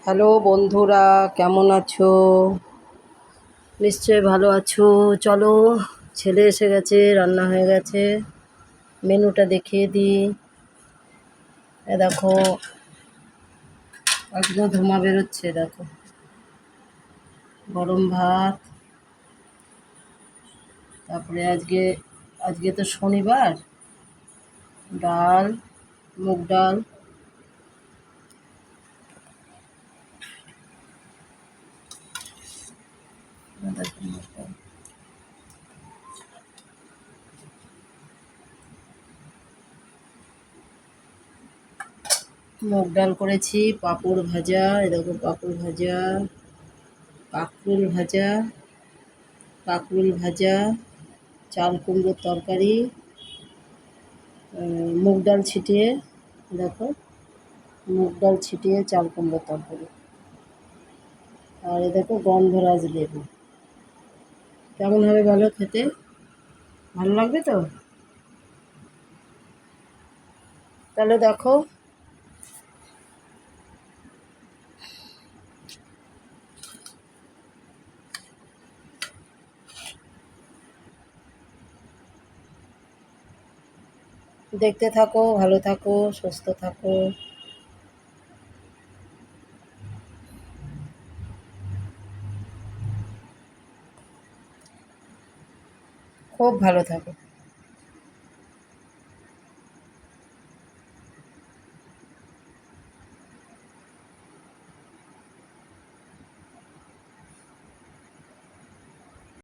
Hello বন্ধুরা, কেমন আছো? নিশ্চয়ই ভালো আছো। চলো, ছেলে এসে গেছে, রান্না হয়ে গেছে। মেনুটা দেখিয়ে দিই। দেখো, একদম ধোঁয়া বেরোচ্ছে। দেখো, গরম ভাত। তারপরে আজকে আজকে তো শনিবার। ডাল, মুগ ডাল। দেখো, মুগ ডাল। মুগ ডাল করেছি, পাঁপড় ভাজা। দেখো, পাঁপড় ভাজা, কাঁকরোল ভাজা, কাঁকরোল ভাজা, চাল কুমড়োর তরকারি, মুগ ডাল ছিটিয়ে। দেখো, মুগ ডাল ছিটিয়ে চাল কুমড়োর তরকারি। আর এ দেখো, গন্ধরাজ লেবু। কেমন হবে বলো খেতে? ভালো লাগবে তো? তাহলে দেখো, দেখতে থাকো, ভালো থাকো, সুস্থ থাকো। খুব ভালো থাকো।